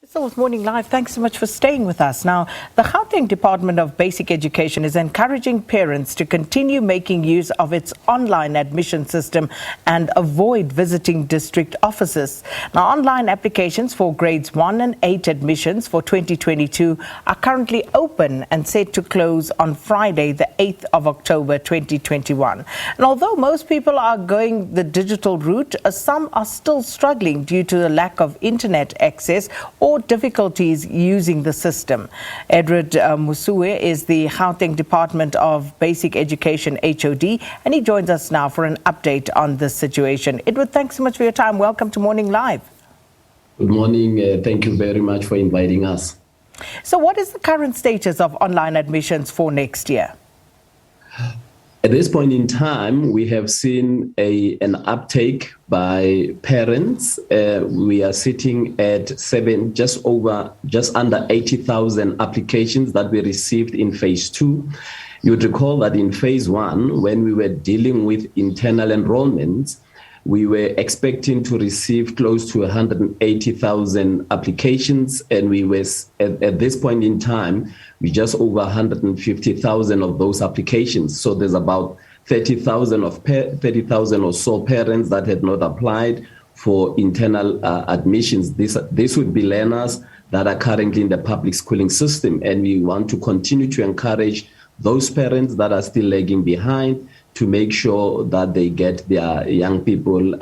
So with Morning Live, thanks so much for staying with us. Now, the Gauteng Department of Basic Education is encouraging parents to continue making use of its online admission system and avoid visiting district offices. Now, online applications for grades 1 and 8 admissions for 2022 are currently open and set to close on Friday, the 8th of October 2021. And although most people are going the digital route, some are still struggling due to the lack of internet access or difficulties using the system. Edward Mosuwe is the Gauteng Department of Basic Education HOD, and he joins us now for an update on this situation. Edward, thanks so much for your time. Welcome to Morning Live. Good morning. Thank you very much for inviting us. So what is the current status of online admissions for next year? At this point in time, we have seen an uptake by parents. We are sitting at just under 80,000 applications that we received in phase 2. You would recall that in phase 1, when we were dealing with internal enrollments, we were expecting to receive close to 180,000 applications, and we were at this point in time, we just over 150,000 of those applications. So there's about 30,000 or so parents that had not applied for internal admissions. This would be learners that are currently in the public schooling system, and we want to continue to encourage those parents that are still lagging behind to make sure that they get their young people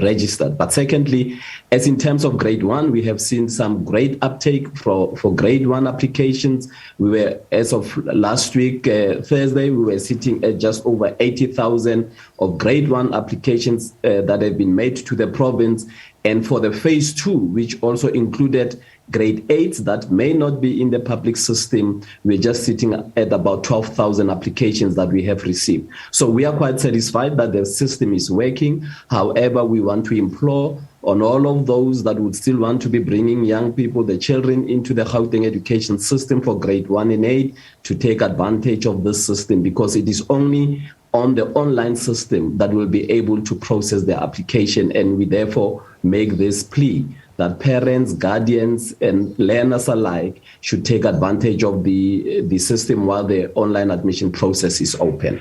registered. But secondly, as in terms of grade 1, we have seen some great uptake for grade 1 applications. We were, as of last week, Thursday, we were sitting at just over 80,000 of grade 1 applications that have been made to the province. And for the phase 2, which also included grade 8s that may not be in the public system, we're just sitting at about 12,000 applications that we have received. So we are quite satisfied that the system is working. However, we want to implore on all of those that would still want to be bringing young people, the children, into the Gauteng education system for grade 1 and 8 to take advantage of this system, because it is only on the online system that will be able to process the application. And we therefore make this plea that parents, guardians, and learners alike should take advantage of the system while the online admission process is open.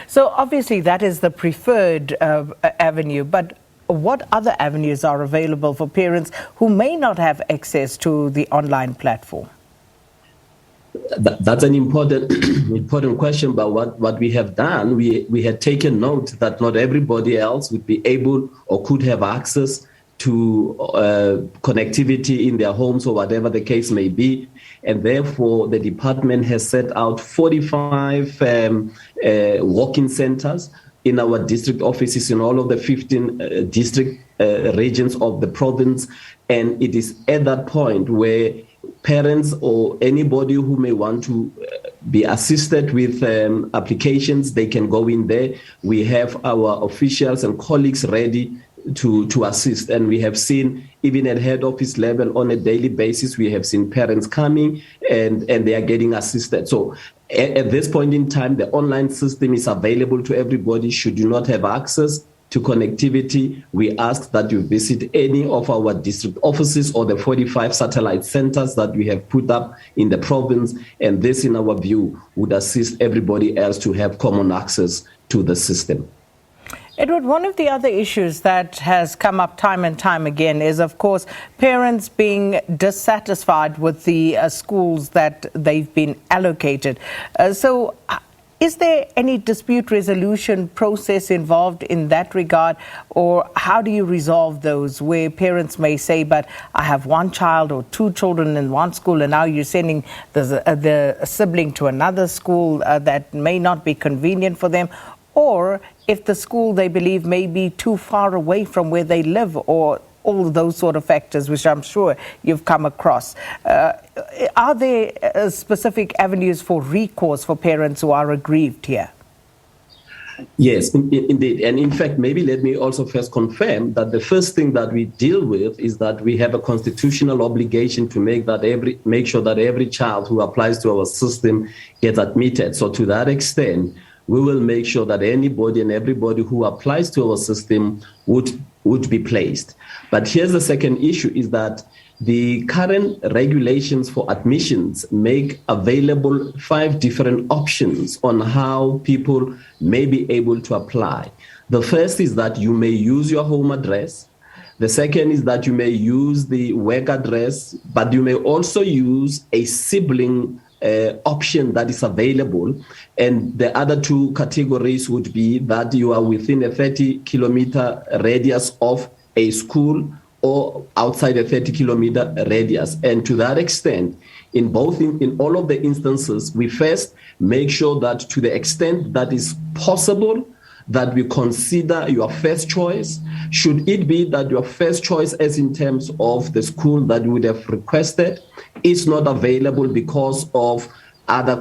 So obviously that is the preferred avenue, but what other avenues are available for parents who may not have access to the online platform? That's an important question. But what we have done, we had taken note that not everybody else would be able or could have access to connectivity in their homes or whatever the case may be. And therefore, the department has set out 45 walk-in centers in our district offices in all of the 15 district regions of the province. And it is at that point where parents or anybody who may want to be assisted with applications, they can go in there. We have our officials and colleagues ready to assist. And we have seen, even at head office level on a daily basis, we have seen parents coming and they are getting assisted. So at this point in time, the online system is available to everybody. Should you not have access to connectivity, we ask that you visit any of our district offices or the 45 satellite centers that we have put up in the province. And this, in our view, would assist everybody else to have common access to the system. Edward, one of the other issues that has come up time and time again is, of course, parents being dissatisfied with the schools that they've been allocated. So is there any dispute resolution process involved in that regard, or how do you resolve those where parents may say, but I have one child or two children in one school and now you're sending the sibling to another school that may not be convenient for them? Or if the school they believe may be too far away from where they live, or all of those sort of factors, which I'm sure you've come across. Are there specific avenues for recourse for parents who are aggrieved here? Yes, indeed. And in fact, maybe let me also first confirm that the first thing that we deal with is that we have a constitutional obligation to make sure that every child who applies to our system gets admitted. So to that extent, we will make sure that anybody and everybody who applies to our system would would be placed. But here's the second issue is that the current regulations for admissions make available 5 different options on how people may be able to apply. The first is that you may use your home address. The second is that you may use the work address, but you may also use a sibling option that is available. And the other 2 categories would be that you are within a 30-kilometer radius of a school or outside a 30-kilometer radius. And to that extent, in all of the instances, we first make sure that to the extent that is possible, that we consider your first choice. Should it be that your first choice, as in terms of the school that you would have requested, is not available because of other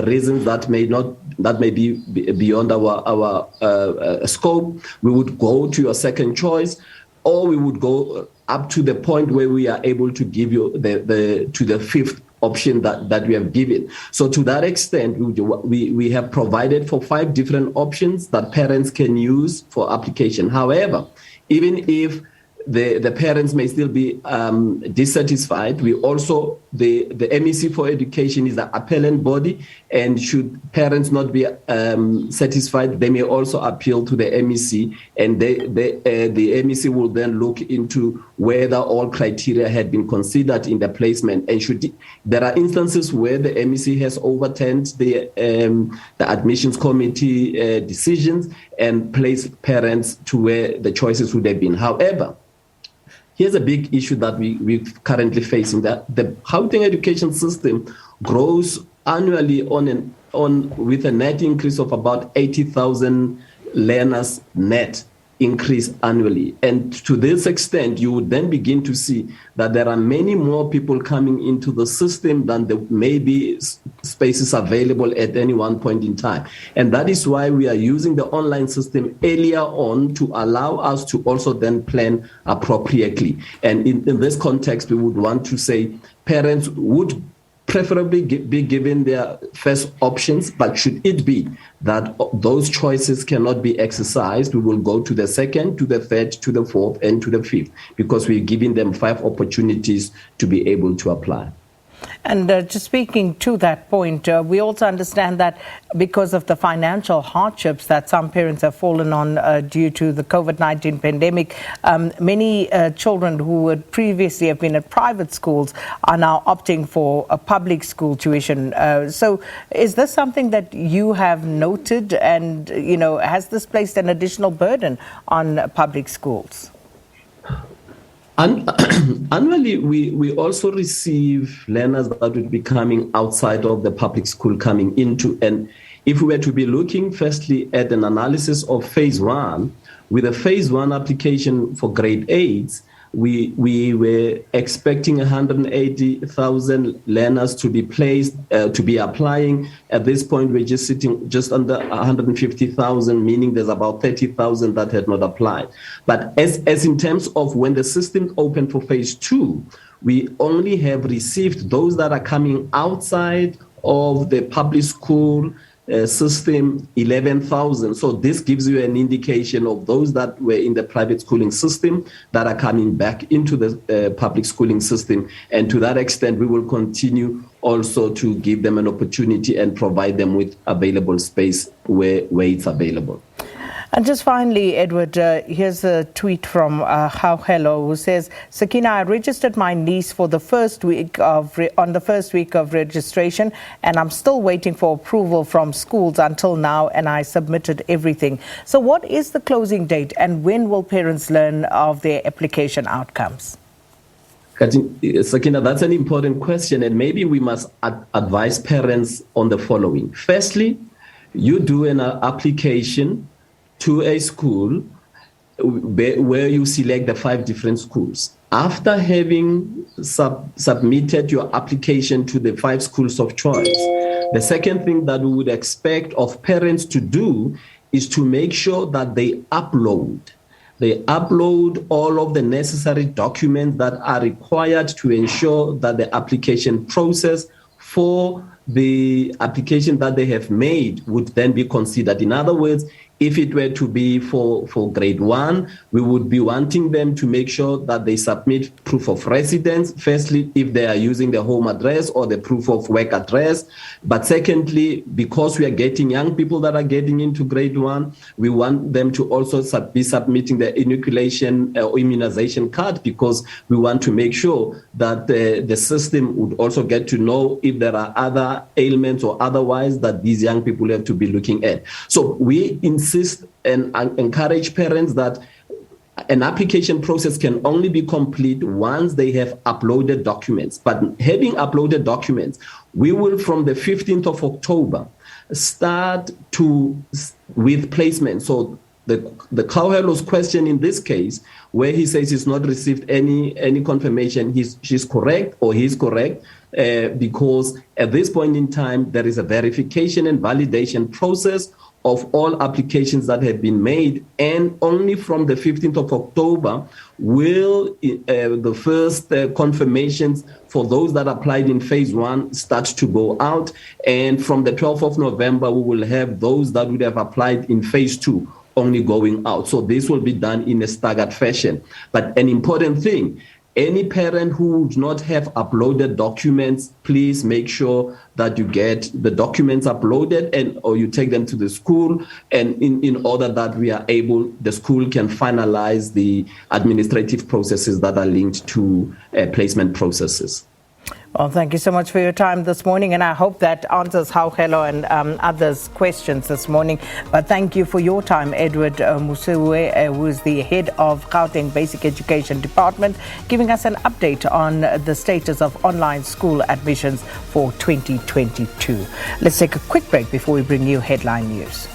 reasons that may be beyond our scope, we would go to your second choice, or we would go up to the point where we are able to give you the 5th option that we have given. So to that extent, we have provided for 5 different options that parents can use for application. However, even if the parents may still be dissatisfied, we also, the MEC for Education is the appellant body, and should parents not be satisfied, they may also appeal to the MEC, and the MEC will then look into whether all criteria had been considered in the placement. And there are instances where the MEC has overturned the admissions committee decisions and placed parents to where the choices would have been. However, here's a big issue that we're currently facing, that the Gauteng education system grows annually with a net increase of about 80,000 learners net increase annually. And to this extent, you would then begin to see that there are many more people coming into the system than there may be spaces available at any one point in time. And that is why we are using the online system earlier on to allow us to also then plan appropriately. And in this context, we would want to say parents would preferably be given their first options, but should it be that those choices cannot be exercised, we will go to the second, to the third, to the fourth, and to the 5th, because we're giving them 5 opportunities to be able to apply. And just speaking to that point, we also understand that because of the financial hardships that some parents have fallen on due to the COVID-19 pandemic, many children who would previously have been at private schools are now opting for a public school tuition. So is this something that you have noted, and, has this placed an additional burden on public schools? Annually, we also receive learners that would be coming outside of the public school coming into. And if we were to be looking firstly at an analysis of phase 1, with a phase 1 application for grade 8s, we were expecting 180,000 learners to be placed, to be applying. At this point, we're just sitting just under 150,000, meaning there's about 30,000 that had not applied. But as in terms of when the system opened for phase 2, we only have received those that are coming outside of the public school system, 11,000. So this gives you an indication of those that were in the private schooling system that are coming back into the public schooling system. And to that extent, we will continue also to give them an opportunity and provide them with available space where it's available. And just finally, Edward, here's a tweet from Hello, who says, Sakina, I registered my niece for the first week of registration, and I'm still waiting for approval from schools until now, and I submitted everything. So what is the closing date, and when will parents learn of their application outcomes? Sakina, that's an important question, and maybe we must advise parents on the following. Firstly, you do an application to a school where you select the 5 different schools. After having submitted your application to the 5 schools of choice, the second thing that we would expect of parents to do is to make sure that they upload all of the necessary documents that are required to ensure that the application process for the application that they have made would then be considered. In other words, if it were to be for grade 1, we would be wanting them to make sure that they submit proof of residence, firstly, if they are using the home address or the proof of work address. But secondly, because we are getting young people that are getting into grade 1, we want them to also be submitting the inoculation or immunization card, because we want to make sure that the system would also get to know if there are other ailments or otherwise that these young people have to be looking at. So we insist and encourage parents that an application process can only be complete once they have uploaded documents. But having uploaded documents, we will, from the 15th of October, start with placement. So the Kauhelo's question in this case, where he says he's not received any confirmation, she's correct or he's correct, because at this point in time, there is a verification and validation process of all applications that have been made, and only from the 15th of October will the first confirmations for those that applied in phase 1 start to go out, and from the 12th of November we will have those that would have applied in phase 2 only going out. So this will be done in a staggered fashion. But an important thing, any parent who would not have uploaded documents, please make sure that you get the documents uploaded or you take them to the school, and in order that the school can finalize the administrative processes that are linked to placement processes. Well, thank you so much for your time this morning, and I hope that answers Gauteng and others' questions this morning. But thank you for your time, Edward Mosuwe, who is the head of Gauteng Basic Education Department, giving us an update on the status of online school admissions for 2022. Let's take a quick break before we bring you headline news.